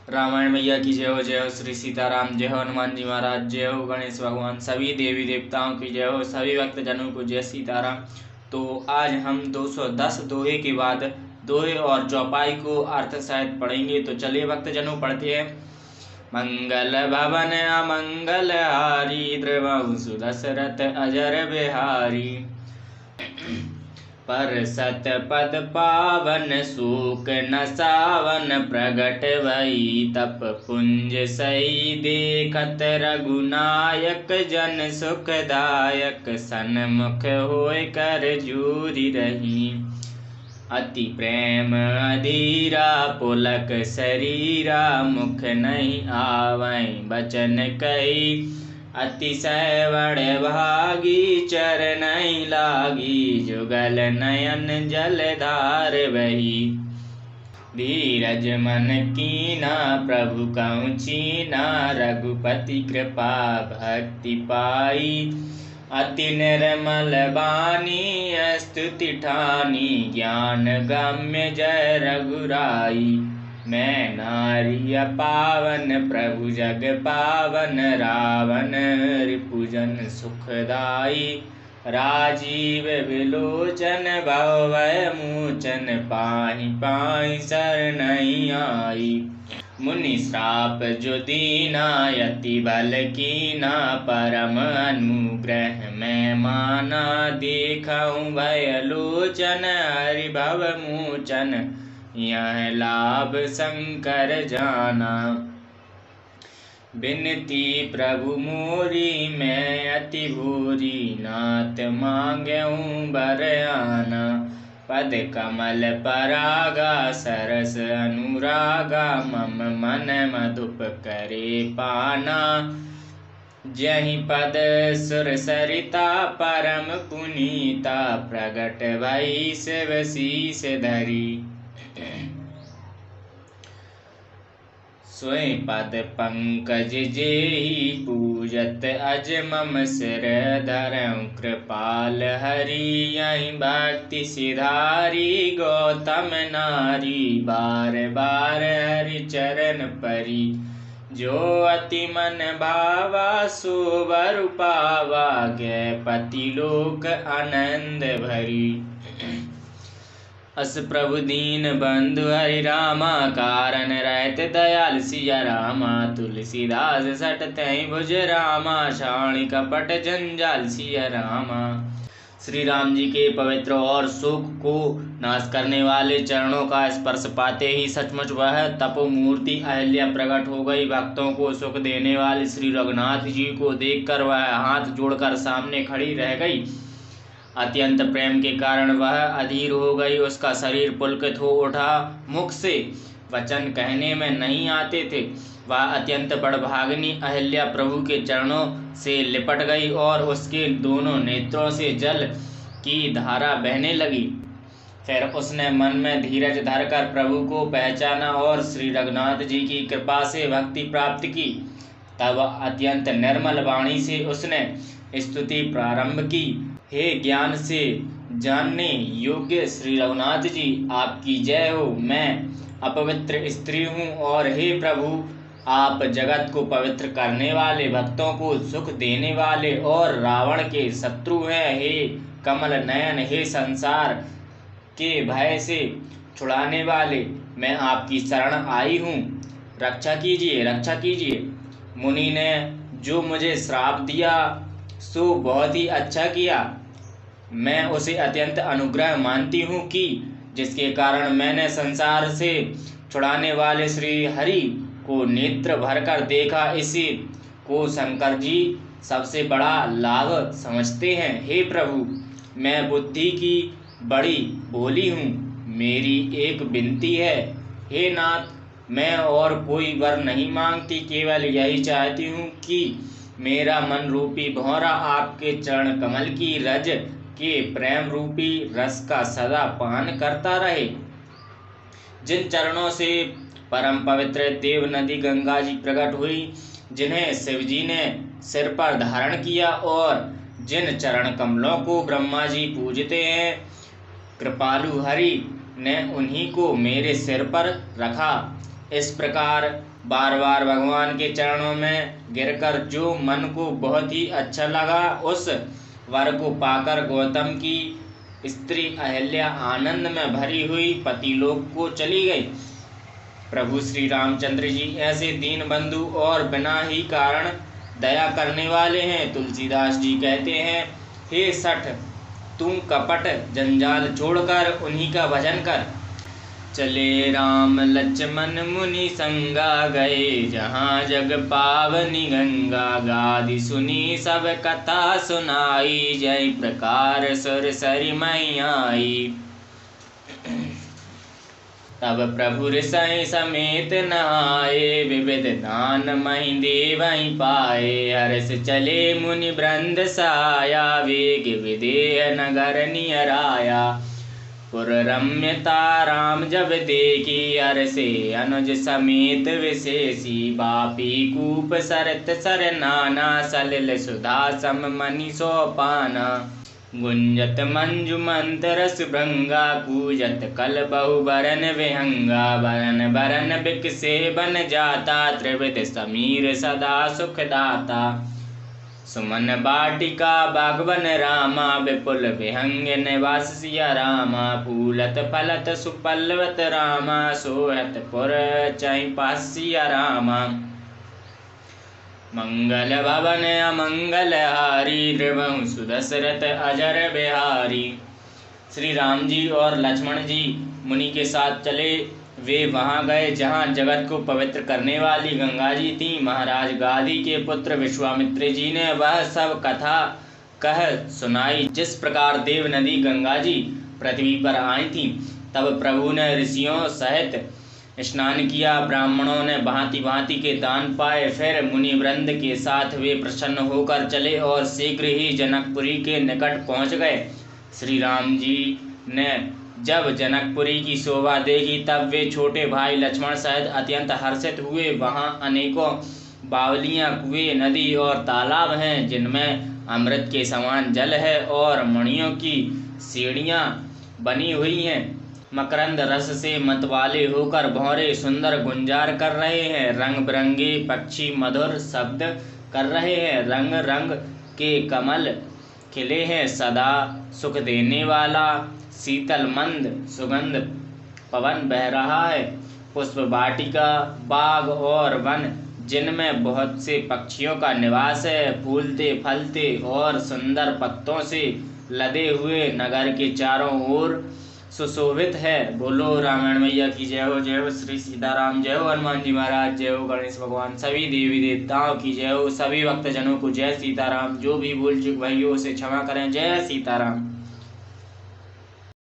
रामायण मैया की जय हो श्री सीताराम जय हो, हनुमान जी महाराज जय हो, गणेश भगवान सभी देवी देवताओं की जय हो, सभी भक्तजनों को जय सीताराम। तो आज हम 210 दोहे के बाद दोहे और चौपाई को अर्थ सहित पढ़ेंगे। तो चलिए भक्तजनों पढ़ते हैं। मंगल भवन अमंगल हारी, द्रवंसु दशरथ अजर बिहारी। पर सत पद पावन, सूक न सावन, प्रगट भई तप पुंज सही, देखत रघुनायक जन सुखदायक, सन्मुख होय कर जूरि रही। अति प्रेम अधीरा, पुलक शरीरा, मुख नहीं आवै बचन कही। अतिशय बड़ भागी, चरनहि लागी, जुगल नयन जलधार बही। धीरज मन कीना, प्रभु कहु चीना, रघुपति कृपा भक्ति पाई। अति निर्मल बानी, स्तुति ठानी, ज्ञान गम्य जय रघुराई। मैं नारी पावन, प्रभु जग पावन, रावण रिपुजन सुखदाई। राजीव विलोचन, भवभय मोचन, पाहि पाहि शरणहि आई। मुनि श्राप जो दीना, यति बल कीना, परम अनुग्रह मैं माना। देखऊँ भय लोचन, हरि भव मोचन, यह लाभ शंकर जाना। बिनती प्रभु मोरी, मैं अति भूरी, नाथ मांगऊँ बर आना। पद कमल परागा, सरस अनुरागा, मम मन मधुप करे पाना। जहि पद सुर सरिता, परम पुनीता, प्रगट भई शिव शीस धरी। स्वयं पद पंकज जेहि, पूजत अज मम सिर धरऊँ। कृपाल हरि यहि भक्ति सिधारी, गौतम नारी बार बार हरि चरण परी। जो अति मन भावा, सो वर पावा, गए पति लोक आनंद भरी। अस प्रभु दीन बंधु हरि रामा, कारण रहत दयाल सिया रामा। तुलसीदास सट तहि भुज रामा, शाणी कपट जंजाल सिया रामा। श्री राम जी के पवित्र और शोक को नाश करने वाले चरणों का स्पर्श पाते ही सचमुच वह तपोमूर्ति अहिल्या प्रकट हो गई। भक्तों को सुख देने वाले श्री रघुनाथ जी को देखकर वह हाथ जोड़कर सामने खड़ी रह गई। अत्यंत प्रेम के कारण वह अधीर हो गई। उसका शरीर पुलकित हो उठा, मुख से वचन कहने में नहीं आते थे। वह अत्यंत बड़भागिनी अहिल्या प्रभु के चरणों से लिपट गई और उसके दोनों नेत्रों से जल की धारा बहने लगी। फिर उसने मन में धीरज धरकर प्रभु को पहचाना और श्री रघुनाथ जी की कृपा से भक्ति प्राप्त की। तब अत्यंत निर्मल वाणी से उसने स्तुति प्रारंभ की। हे ज्ञान से जानने योग्य श्री रघुनाथ जी, आपकी जय हो। मैं अपवित्र स्त्री हूँ और हे प्रभु, आप जगत को पवित्र करने वाले, भक्तों को सुख देने वाले और रावण के शत्रु हैं। हे कमल नयन, हे संसार के भय से छुड़ाने वाले, मैं आपकी शरण आई हूँ। रक्षा कीजिए, रक्षा कीजिए। मुनि ने जो मुझे श्राप दिया सो बहुत ही अच्छा किया। मैं उसे अत्यंत अनुग्रह मानती हूँ कि जिसके कारण मैंने संसार से छुड़ाने वाले श्री हरि को नेत्र भरकर देखा। इसी को शंकर जी सबसे बड़ा लाभ समझते हैं। हे प्रभु, मैं बुद्धि की बड़ी भोली हूँ। मेरी एक विनती है, हे नाथ, मैं और कोई वर नहीं मांगती, केवल यही चाहती हूँ कि मेरा मन रूपी भौरा आपके चरण कमल की रज के प्रेम रूपी रस का सदा पान करता रहे। जिन चरणों से परम पवित्र देव नदी गंगा जी प्रकट हुई, जिन्हें शिव जी ने सिर पर धारण किया और जिन चरण कमलों को ब्रह्मा जी पूजते हैं, कृपालु हरि ने उन्हीं को मेरे सिर पर रखा। इस प्रकार बार बार भगवान के चरणों में गिरकर जो मन को बहुत ही अच्छा लगा, उस वर को पाकर गौतम की स्त्री अहिल्या आनंद में भरी हुई पतिलोक को चली गई। प्रभु श्री रामचंद्र जी ऐसे दीन बंधु और बिना ही कारण दया करने वाले हैं। तुलसीदास जी कहते हैं, हे सठ तू कपट जंजाल छोड़कर उन्हीं का भजन कर। चले राम लक्ष्मण मुनि संगा, गए जहाँ जग पावनी गंगा। गादि सुनी सब कथा सुनाई, जय प्रकार सुर सरि मई आई। तब प्रभु ऋषि समेत नहाए, विविध दान महि देवहि पाए। हर्ष चले मुनि वृंद साया, वेग विदेह नगर नियर आया। पुर रम्यता राम जब देखी, हर्षे अनुज समेत विशेषी। बापी कूप सरत सर नाना, सलिल सुधा सम मनि सोपाना। गुंजत मंजु मंत रस भृंगा, कूजत कल बहु बरन विहंगा। बरन बरन बिकसे बन जाता, त्रिविध समीर सदा सुख दाता। सुमन बाटिका बागवन रामा, विपुल विहंग निवास सिया रामा। फूलत फलत सुपल्लवत रामा, सोहत पुर चै पास सिया रामा। मंगल भवन अमंगल हारी, द्रवहु सुदशरथ अजर बिहारी। श्री राम जी और लक्ष्मण जी मुनि के साथ चले। वे वहां गए जहां जगत को पवित्र करने वाली गंगा जी थी। महाराज गादी के पुत्र विश्वामित्र जी ने वह सब कथा कह सुनाई, जिस प्रकार देव नदी गंगा जी पृथ्वी पर आई थी। तब प्रभु ने ऋषियों सहित स्नान किया। ब्राह्मणों ने भांति भांति के दान पाए। फिर मुनि वृंद के साथ वे प्रसन्न होकर चले और शीघ्र ही जनकपुरी के निकट पहुंच गए। श्री राम जी ने जब जनकपुरी की शोभा देखी, तब वे छोटे भाई लक्ष्मण सहित अत्यंत हर्षित हुए। वहां अनेकों बावलियां, कुएं, नदी और तालाब हैं, जिनमें अमृत के समान जल है और मणियों की सीढ़ियां बनी हुई हैं। मकरंद रस से मतवाले होकर भौरे सुंदर गुंजार कर रहे हैं। रंग बिरंगे पक्षी मधुर शब्द कर रहे हैं। रंग रंग के कमल खिले हैं। सदा सुख देने वाला शीतल मंद सुगंध पवन बह रहा है। पुष्प वाटिका, बाग और वन, जिनमें बहुत से पक्षियों का निवास है, फूलते फलते और सुंदर पत्तों से लदे हुए नगर के चारों ओर सुशोभित है। बोलो रामायण मैया की जय हो, जय हो श्री सीताराम, जय हो हनुमान जी महाराज, जय हो गणेश भगवान, सभी देवी देवताओं की जय हो, सभी भक्तजनों को जय सीताराम। जो भी भूल चूक भई हो उसे क्षमा करें। जय सीताराम।